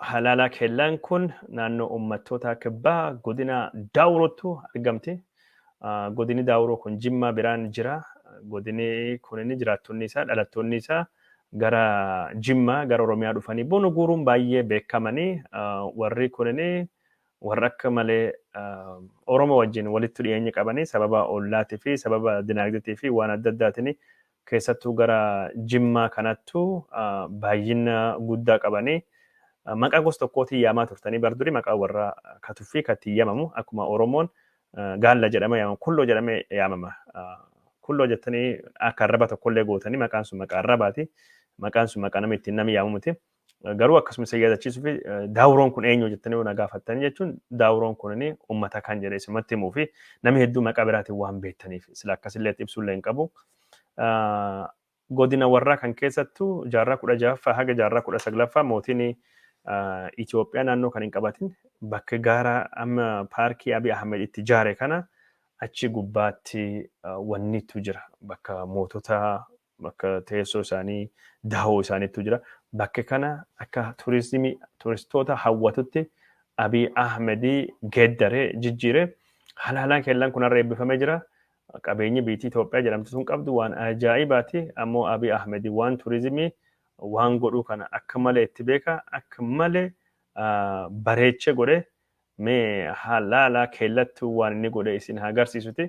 Halaala kellaan kun naannoo uummattoota kibbaa godina Daawurootu argamti. Godini Daawuroo kun Jimmaa biraan jira. Godini kun jiraattonni isaa dhalattoonni isaa gara Jimmaa gara Oromiyaa dhufanii bona guuruun baay'ee beekamanii warri kunin warra akka malee Oromoo wajjin walitti dhiyeenya qabanii sababa ollaatii fi sababa dinagdeetii fi waan adda addaatiin keessattuu gara Jimmaa kanattu baay'ina guddaa qabanii maqaa gosa tokkootiin yaamaa turtanii barduri maqaa warra katuffii katti yaamamu akkuma Oromoon gaalla jedhama yaamama kulloo jedhame yaamama. Kulloo jettanii akka arraba tokkollee gootanii maqaan sun maqaa arrabaati. Maqaan sun maqaa nama ittiin namni yaamamuti. Garuu akkasuma isa yaadachiisuu fi Daawuroon kun eenyu jettanii na gaafattanii jechuun Daawuroon kun uummata kan jedhee simatti himuu fi namni hedduu maqaa biraatiin waan beektaniif sila akkasillee ibsuullee hin qabu. Godina warraa kan keessattuu jaarraa 16ffaa haga jaarraa 19ffaa mootiin Itoophiyaa naannoo kan hin qabatin bakka gaara amma paarkii Abiy Ahmed itti ijaare kana achi gubbaatti wannitu jira. Bakka mootota bakka teessoo isaanii daawoo isaaniitu jira. Bakka kana akka turistoota hawwatutti Abiy Ahmed geeddaree jijjiire halaalaan kellaan kunarra eebbifamee jira. Qabeenyi biitii Itoophiyaa jedhamtu sun qabdu waan ajaa'ibaati. Ammoo Abiy Ahmed waan turizimii waan godhuu kana akka malee itti beeka akka malee bareeche godhe mee halaala kellattu waan inni godhe isin agarsiisuti.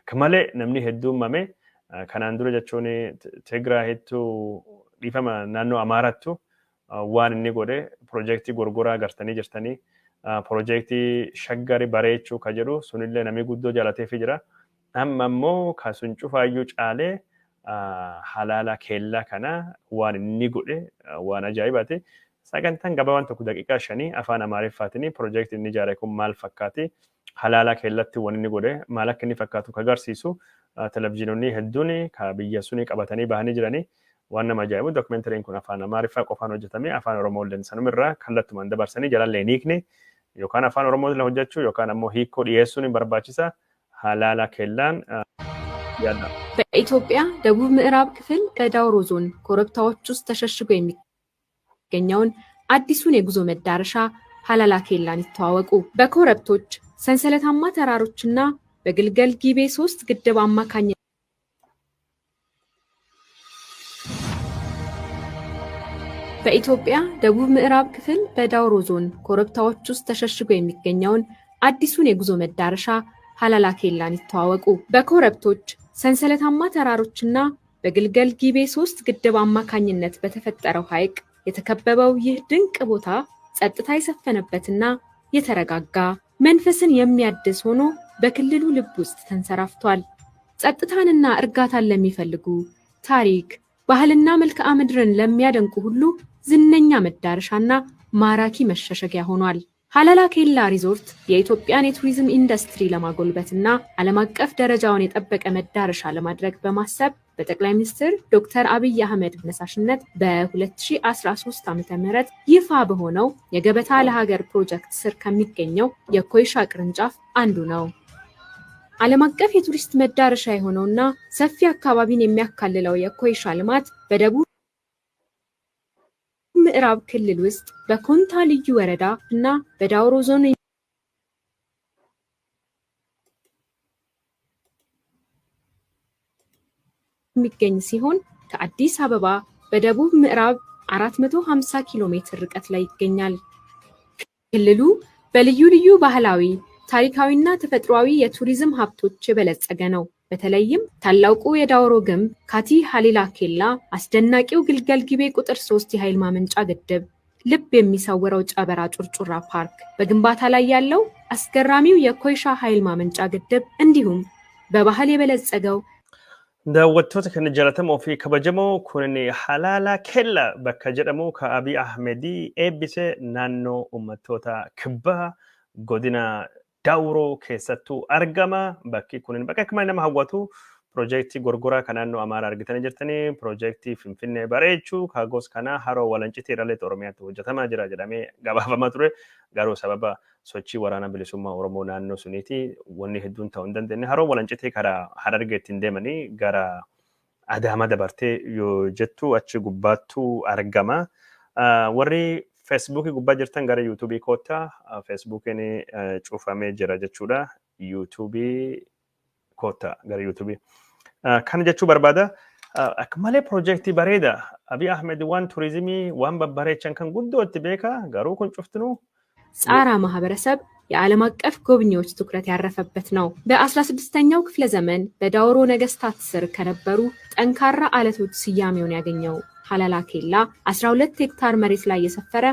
Akka malee namni hedduun mame kanaan dura jechuun Tigraayitti dhiifama naannoo Amaarattu waan inni godhe piroojeektii gorgoraa agartanii jirtanii piroojeektii shaggari bareechuu ka jedhu sunillee namni guddoo jaalateefii jira. Amma immoo kasun cufaayyuu caalee halaala kellaa kana waan inni godhe waan ajaa'ibaati. Sagantaan gabaabaan tokko daqiiqaa 5 afaan Amaariffaatiin piroojeektii inni ijaare kun maal fakkaati? Halaala kellatti waan inni godhe maal akka inni fakkaatu agarsiisu televizyiinonni hedduun ka biyya sunii qabatanii bahanii jiranii waan nama ajaa'ibu dookumentariin kun afaan Amaariffaa qofaan hojjetame afaan Oromooleen sanumirraa kallattumaan dabarsanii jalallee hiikne yookaan afaan Oromootiin hojjechuu yookaan ammoo hiikoo dhiyeessuun barbaachisa. Halaala kellaan ያለው በኢትዮጵያ ደቡብ ምዕራብ ክፍል በዳውሮ ዞን ኮረብታዎች ውስጥ ተሸሽጎ የሚገኘውን አዲሱን የጉዞ መዳረሻ ሀላላ ኬላን ይተዋወቁ። በኮረብቶች ሰንሰለታማ ተራሮችና በግልገል ጊቤ 3 ግድብ አማካኝነት በኢትዮጵያ ደቡብ ምዕራብ ክፍል በዳውሮ ዞን ኮረብታዎች ውስጥ ተሸሽጎ የሚገኘውን አዲሱን የጉዞ መዳረሻ ሀላላ ኬላን ይተዋወቁ። በኮረብቶች ሰንሰለታማ ተራሮችና በግልገል ጊቤ 3 ግድብ አማካኝነት በተፈጠረው ሐይቅ የተከበበው ይህ ድንቅ ቦታ ጸጥታ የሰፈነበትና የተረጋጋ መንፈስን የሚያድስ ሆኖ በክልሉ ልብ ውስጥ ተንሰራፍቷል። ጸጥታንና እርጋታን ለሚፈልጉ ታሪክ፣ ባህልና መልክዓ ምድርን ለሚያደንቁ ሁሉ ዝነኛ መዳረሻና ማራኪ መሸሸጊያ ሆኗል። ሀላላ ኬላ ሪዞርት የኢትዮጵያን የቱሪዝም ኢንዱስትሪ ለማጎልበትና ዓለም አቀፍ ደረጃውን የጠበቀ መዳረሻ ለማድረግ በማሰብ በጠቅላይ ሚኒስትር ዶክተር አብይ አህመድ አነሳሽነት በ2013 ዓ.ም ይፋ በሆነው የገበታ ለሀገር ፕሮጀክት ስር ከሚገኘው የኮይሻ ቅርንጫፍ አንዱ ነው። ዓለም አቀፍ የቱሪስት መዳረሻ የሆነውና ሰፊ አካባቢን የሚያካልለው የኮይሻ ልማት በደቡብ ምዕራብ ክልል ውስጥ በኮንታ ልዩ ወረዳ እና በዳውሮ ዞን የሚገኝ ሲሆን ከአዲስ አበባ በደቡብ ምዕራብ 450 ኪሎ ሜትር ርቀት ላይ ይገኛል። ክልሉ በልዩ ልዩ ባህላዊ፣ ታሪካዊና ተፈጥሯዊ የቱሪዝም ሀብቶች የበለጸገ ነው። በተለይም ታላቁ የዳውሮ ግንብ፣ ካቲ ሀሊላ ኬላ፣ አስደናቂው ግልገል ጊቤ ቁጥር 3 የኃይል ማመንጫ ግድብ፣ ልብ የሚሰውረው ጨበራ ጩርጩራ ፓርክ፣ በግንባታ ላይ ያለው አስገራሚው የኮይሻ ኃይል ማመንጫ ግድብ እንዲሁም በባህል የበለጸገው daawwattoota kan jaalatamoo fi kabajamoo kun halaala kella bakka jedhamu ka Abiy Ahmed eebbise naannoo uummattoota kibbaa godina Daawuroo keessattuu argama. Bakki kun bakka akkuma nama hawwatu piroojeektii gorgoraa kan naannoo Amaaraa argitanii jirtanii piroojeektii Finfinnee bareechuu kaagos kana haroo walancitii irrallee Oromiyaatti hojjetamaa jira jedhamee gabaafamaa ture. Garuu sababa sochii waraana bilisummaa Oromoo naannoo suniiti wanni hedduun ta'uu hin dandeenye haroo walancitii karaa Harargeetti deemanii gara Adaama dabartee yoo jettu achi gubbaattuu argama. warri Facebook gubbaa jirtan gara YouTube kootta Facebook ni cuufamee jira jechuudha YouTube kootta gara YouTube kan jechuu barbaada akka malee projektii bareeda Abiy Ahmed waan turizimii waan babbareechan kan guddootti beeka garuu kun cuftinu ጻራ ማህበረሰብ የዓለም አቀፍ ጎብኚዎች ትኩረት ያረፈበት ነው። በ16ኛው ክፍለ ዘመን በዳውሮ ነገስታት ስር ከነበሩ ጠንካራ አለቶች ስያሜውን ያገኘው ሀላላ ኬላ 12 ሄክታር መሬት ላይ የሰፈረ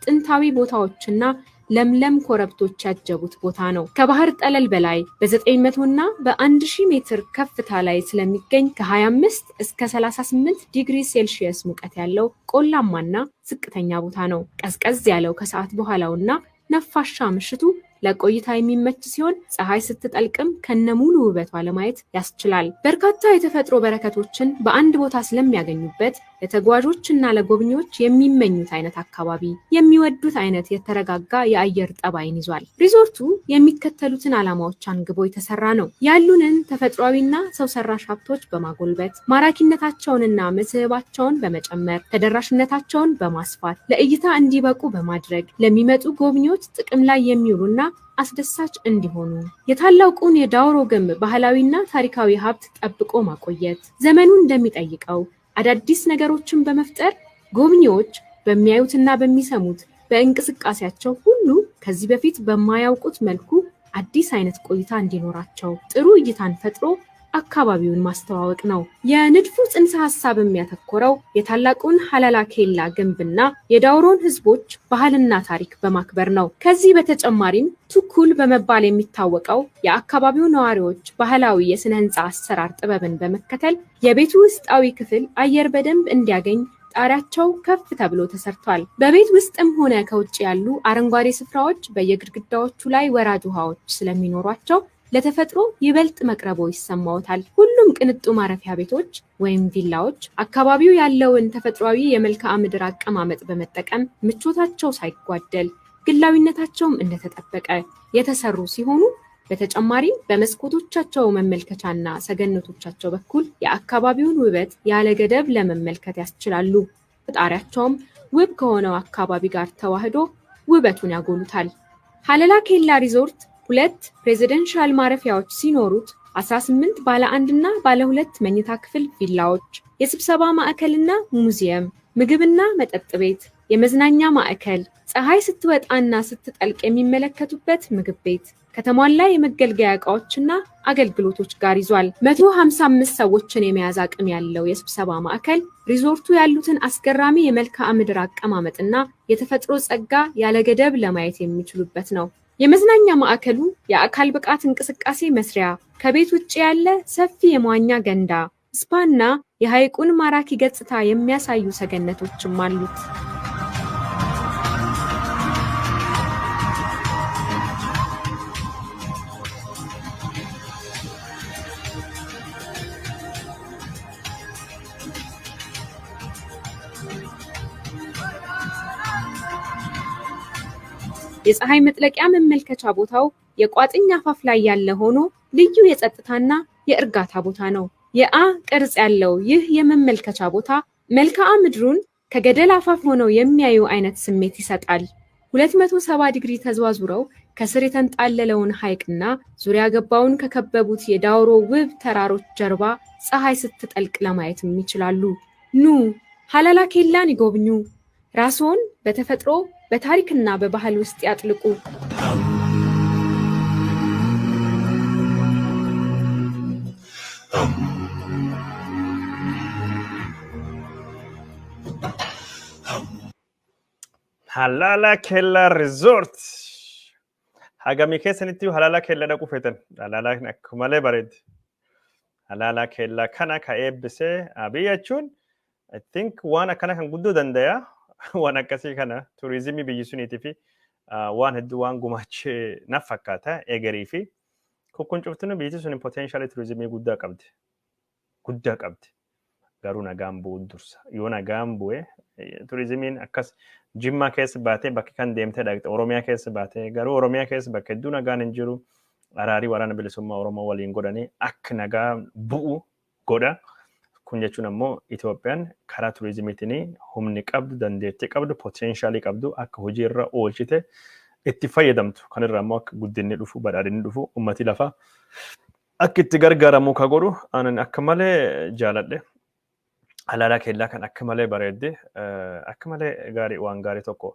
ጥንታዊ ቦታዎችና ለምለም ኮረብቶች ያጀቡት ቦታ ነው። ከባህር ጠለል በላይ በ900 እና በ1000 ሜትር ከፍታ ላይ ስለሚገኝ ከ25 እስከ 38 ዲግሪ ሴልሺየስ ሙቀት ያለው ቆላማና ዝቅተኛ ቦታ ነው። ቀዝቀዝ ያለው ከሰዓት በኋላውና ነፋሻ ምሽቱ ለቆይታ የሚመች ሲሆን ፀሐይ ስትጠልቅም ከነሙሉ ውበቷ ለማየት ያስችላል። በርካታ የተፈጥሮ በረከቶችን በአንድ ቦታ ስለሚያገኙበት ለተጓዦችና ለጎብኚዎች የሚመኙት አይነት አካባቢ የሚወዱት አይነት የተረጋጋ የአየር ጠባይን ይዟል። ሪዞርቱ የሚከተሉትን ዓላማዎች አንግቦ የተሰራ ነው። ያሉንን ተፈጥሯዊና ሰው ሰራሽ ሀብቶች በማጎልበት ማራኪነታቸውንና መስህባቸውን በመጨመር ተደራሽነታቸውን በማስፋት ለእይታ እንዲበቁ በማድረግ ለሚመጡ ጎብኚዎች ጥቅም ላይ የሚውሉና አስደሳች እንዲሆኑ የታላቁን የዳውሮ ግንብ ባህላዊና ታሪካዊ ሀብት ጠብቆ ማቆየት ዘመኑ እንደሚጠይቀው አዳዲስ ነገሮችን በመፍጠር ጎብኚዎች በሚያዩትና በሚሰሙት በእንቅስቃሴያቸው ሁሉ ከዚህ በፊት በማያውቁት መልኩ አዲስ አይነት ቆይታ እንዲኖራቸው ጥሩ እይታን ፈጥሮ አካባቢውን ማስተዋወቅ ነው። የንድፉ ጽንሰ ሐሳብ የሚያተኮረው የታላቁን ሀላላ ኬላ ግንብና የዳውሮን ህዝቦች ባህልና ታሪክ በማክበር ነው። ከዚህ በተጨማሪም ቱኩል በመባል የሚታወቀው የአካባቢው ነዋሪዎች ባህላዊ የስነ ህንጻ አሰራር ጥበብን በመከተል የቤቱ ውስጣዊ ክፍል አየር በደንብ እንዲያገኝ ጣሪያቸው ከፍ ተብሎ ተሰርቷል። በቤት ውስጥም ሆነ ከውጭ ያሉ አረንጓዴ ስፍራዎች በየግድግዳዎቹ ላይ ወራጅ ውሃዎች ስለሚኖሯቸው ለተፈጥሮ ይበልጥ መቅረቦ ይሰማውታል። ሁሉም ቅንጡ ማረፊያ ቤቶች ወይም ቪላዎች አካባቢው ያለውን ተፈጥሯዊ የመልክዓ ምድር አቀማመጥ በመጠቀም ምቾታቸው ሳይጓደል ግላዊነታቸውም እንደተጠበቀ የተሰሩ ሲሆኑ በተጨማሪም በመስኮቶቻቸው መመልከቻና ሰገነቶቻቸው በኩል የአካባቢውን ውበት ያለ ገደብ ለመመልከት ያስችላሉ። ጣሪያቸውም ውብ ከሆነው አካባቢ ጋር ተዋህዶ ውበቱን ያጎሉታል። ሀላላ ኬላ ሪዞርት 2 ሬዚደንሻል ማረፊያዎች ሲኖሩት 18 ባለ 1 እና ባለ 2 መኝታ ክፍል ቪላዎች፣ የስብሰባ ማዕከልና ሙዚየም፣ ምግብና መጠጥ ቤት፣ የመዝናኛ ማዕከል፣ ፀሐይ ስትወጣና ስትጠልቅ የሚመለከቱበት ምግብ ቤት ከተሟላ የመገልገያ ዕቃዎችና አገልግሎቶች ጋር ይዟል። 155 ሰዎችን የመያዝ አቅም ያለው የስብሰባ ማዕከል ሪዞርቱ ያሉትን አስገራሚ የመልክዓ ምድር አቀማመጥና የተፈጥሮ ጸጋ ያለ ገደብ ለማየት የሚችሉበት ነው። የመዝናኛ ማዕከሉ የአካል ብቃት እንቅስቃሴ መስሪያ፣ ከቤት ውጭ ያለ ሰፊ የመዋኛ ገንዳ፣ ስፓና የሐይቁን ማራኪ ገጽታ የሚያሳዩ ሰገነቶችም አሉት። የፀሐይ መጥለቂያ መመልከቻ ቦታው የቋጥኝ አፋፍ ላይ ያለ ሆኖ ልዩ የጸጥታና የእርጋታ ቦታ ነው። የአ ቅርጽ ያለው ይህ የመመልከቻ ቦታ መልክዓ ምድሩን ከገደል አፋፍ ሆነው የሚያዩ አይነት ስሜት ይሰጣል። 270 ዲግሪ ተዘዋዙረው ከስር የተንጣለለውን ሐይቅና ዙሪያ ገባውን ከከበቡት የዳውሮ ውብ ተራሮች ጀርባ ፀሐይ ስትጠልቅ ለማየት ይችላሉ። ኑ ሀላላ ኬላን ይጎብኙ። ራስዎን በተፈጥሮ በታሪክና በባህል ውስጥ ያጥልቁ። ሀላላ ኬላ ሪዞርት ሀገሚ keessanitti ሀላላ ኬላ dhaquu feetan ሀላላ akkuma malee bareeddi ሀላላ ኬላ kana ka eebbise Abiy jechuun I think waan akkana kan guddoo danda'a waan akkasii kana turizimii biyyi suniitii fi waan hedduu waan gumaachee na fakkaata egerii fi kun cuftinu biyyi sun potential turizimii guddaa qabdi garuu nagaan bu'u dursa yoo nagaan bu'e turizimiin akkas Jimma keessa baatee bakka kan deemtee dhaqxe Oromiyaa keessa baatee garuu Oromiyaa keessa bakka hedduu nagaan hin jiru araarii waraana bilisummaa Oromoo waliin godhanii akka nagaa bu'u godha kun jechuun ammoo Itoophiyaan karaa turizimiitiin humni qabdu, dandeettii qabdu, poteenshaalii qabdu akka hojii irra oolchite itti fayyadamtu. Kanarraa ammoo akka guddinni dhufu, badhaadhinni dhufu, ummati lafaa akka itti gargaaramu ka godhu anan akka malee jaaladhe. Halaala keellaa kan akka malee bareedde, akka malee gaarii waan gaarii tokko.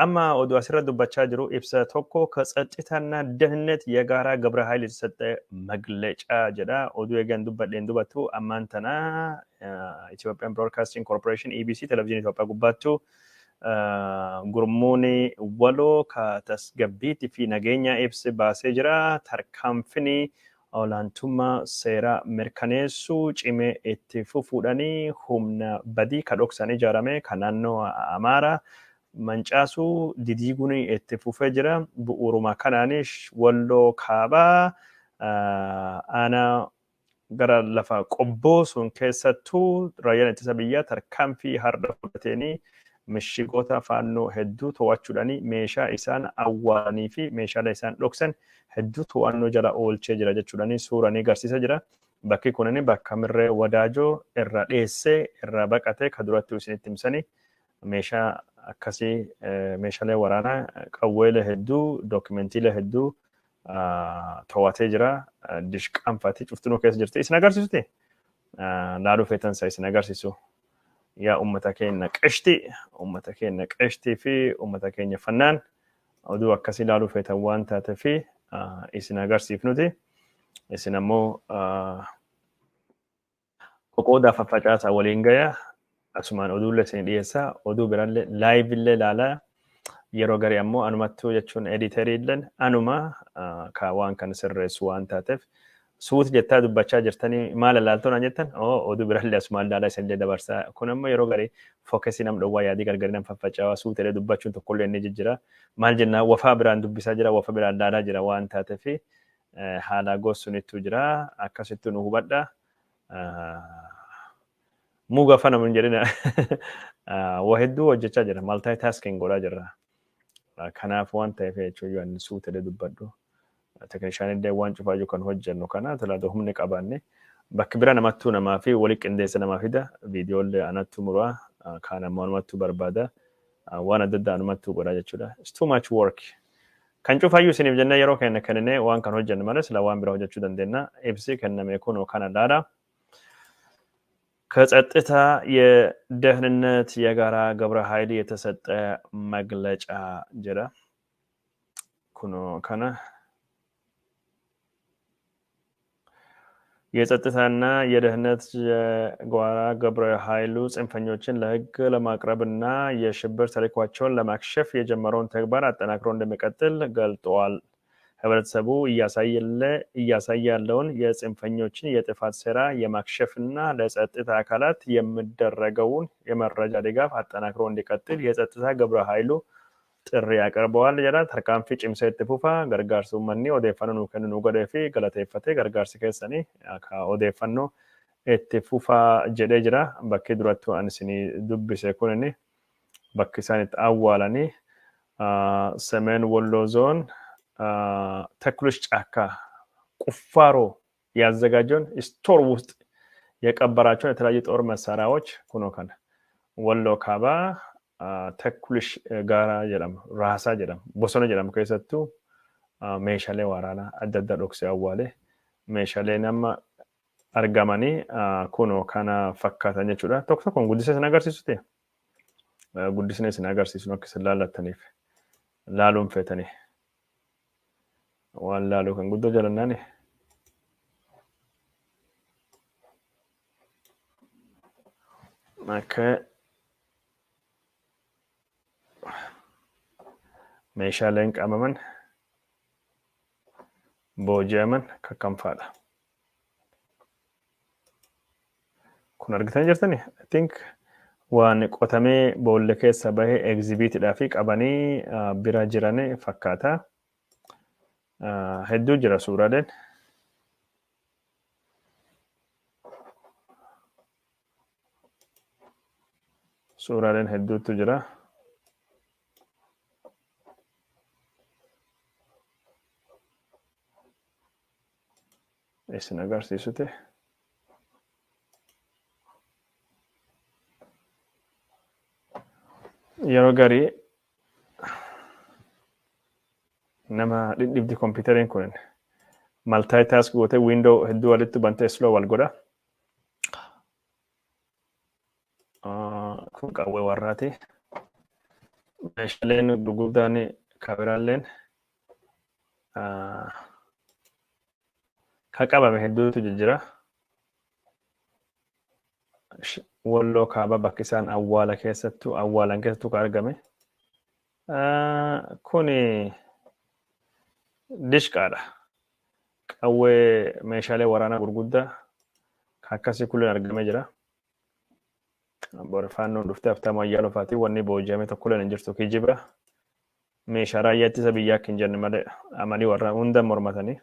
Amma oduu asirra dubbachaa jiru ibsa tokko ከጸጥታና ደህንነት የጋራ ግብረ ኃይል የተሰጠ መግለጫ ጀዳ ኦዱ የገን ዱበዴን ዱበቱ አማንተና ኢትዮጵያን ብሮድካስቲንግ ኮርፖሬሽን ኢቢሲ ቴሌቪዥን ኢትዮጵያ ጉባቱ ጉርሙኒ ወሎ ከተስገቢት ፊ ነገኛ ኢብስ ባሴ ጅራ ተርካምፍኒ ኦላንቱማ ሴራ መርከኔሱ ጭሜ ኢtti fuudhanii humna badii kadhoksanii ijaarame kanaannoo Amaaraa Mancaasu didiiguun itti fufee jira. Bu'uuruma kanaanis walloo kaabaa aanaa gara lafa qobboo sun keessattuu raayyaan ittisa biyyaa tarkaanfii har'a fudhatanii mishigoota faannoo hedduu to'achuudhaanii meeshaa isaan awwaalanii fi meeshaalee isaan dhoksan hedduu to'annoo jala oolchee jira jechuudhaanii suuranii agarsiisa jira. Bakki kunini bakka mirree wadaajoo irra dheessee irra baqatee ka duratti isinitti himsanii meeshaa akkasii meeshaalee waraanaa qawweelee hedduu dookumentiilee hedduu to'atee jira. Dishqaanfaatii cuftinuu keessa jirti. Isin agarsiisuti? Laaluu feetansa isin agarsiisu. Yaa uummata keenya qeshtii fi uummata keenya fannaan oduu akkasii laaluu feetan waan taateef isin agarsiifnuti. Isin ammoo qoqoodaa faffacaasaa waliin gayaa. Asumaan oduulee isin dhiyeessaa oduu biraallee laayivillee ilaalaa yeroo garii ammoo anumattuu jechuun editariilleen anuma ka waan kan sirreessu waan taateef suuti jettaa dubbachaa jirtanii maal ilaaltoon jettan oduu biraallee asumaan ilaalaa isinillee dabarsaa kun ammoo yeroo garii fookesii nam dhowwaa yaadii gargarii nam faffacaawaa suutilee dubbachuun tokkollee inni jijjira maal jennaa wafaa biraan dubbisaa jira wafa biraan ilaalaa jira waan taateef haala gosunittuu jira akkasittuu nu hubadha. Muga fana mun jedhina waa hedduu hojjechaa jira multitasking godhaa jirra. Kanaaf waan ta'eef jechuun yoo suutee dubbadhu tekinishaanillee waan cufaayyuu kan hojjennu kana talaata humni qabaanne bakki bira namattuu namaa fi walii qindeessa namaa fida viidiyoollee anattuu muraa kaan ammoo anumattuu barbaada waan adda addaa anumattuu godhaa jechuudha. It's too much work. Kan cufaayyuu isiniif jennee yeroo kenna kennine waan kan hojjennu malee sila waan biraa hojjechuu dandeenya. Ibsi kenname kun kana laala. ከጸጥታ የደህንነት የጋራ ግብረ ኃይል የተሰጠ መግለጫ ጀራ ኩኖ ከነ የጸጥታና የደህንነት የጋራ ግብረ ኃይሉ ጽንፈኞችን ለህግ ለማቅረብና የሽብር ተልዕኳቸውን ለማክሸፍ የጀመረውን ተግባር አጠናክሮ እንደሚቀጥል ገልጧል። ህብረተሰቡ እያሳየ ያለውን የጽንፈኞችን የጥፋት ሥራ የማክሸፍና ለጸጥታ አካላት የሚደረገውን የመረጃ ድጋፍ አጠናክሮ እንዲቀጥል የጸጥታ ግብረ ኃይሉ ጥሪ ያቀርበዋል። ጀራ ተርካንፊ ጭምሰ ኢትፉፋ ገርጋርሱ መኒ ኦዴፈኖ ከነኑ ገደፊ ገለቴፈቴ ገርጋርሲ ከሰኒ ኦዴፈኖ ኢትፉፋ ጀደ ጅራ በከ ዱራቱ አንስኒ ዱብሰ ኩነኒ በከሳኒት አዋላኒ ሰሜን ወሎ ዞን ተክሎች ጫካ ቁፋሮ ያዘጋጀውን ስቶር ውስጥ የቀበራቸውን የተለያዩ ጦር መሳሪያዎች ኩኖ ከነ ወሎ ካባ ተክሎች ጋራ ጀለም ራሳ ጀለም ቦሶነ ጀለም ከሰቱ ሜሻሌ ዋራና አደዳ ዶክስ ያዋለ ሜሻሌ ነማ አርጋማኒ ኩኖ ካና ፈካታኝ ቹዳ ቶክቶ ኮን ጉዲሰስ ነገር ሲሱቴ ጉዲስነስ ነገር ሲሱ ነው ከሰላላተኔ ላሉም ፈተኔ Wallaalu kan guddoo jalannaani. Akka meeshaaleen qabaman booji'aman kakkanfaadha. Kun argitan jirtani? I think waan qotamee boolla keessa bahee egzibiitidhaa fi qabanii bira jiranii fakkaata. hedduu jira suuraaleen. Suuraaleen hedduutu jira. Isin agarsiisute. yeroo garii nama dhidhibdi kompiitariin kun maltaayitaas gootee wiindoo hedduu walitti bantee sloo wal godha. Kun qawwee warraati. Meeshaaleen gurguddaan kameraalleen kan qabame hedduutu jira. Walloo kaaba bakki isaan awwaalan keessattuu kan argame. Kuni dishqaadha. Qawwee meeshaalee waraanaa gurguddaa kan akkasii kulleen argamee jira. Faannoon dhuftee haftaa mayyaa lofaatii wanni boojjame tokkolleen hin jirtu kijiba. Meeshaa raayyaa ittisa biyyaa akka hin jenne malee amanii warra hunda mormatanii.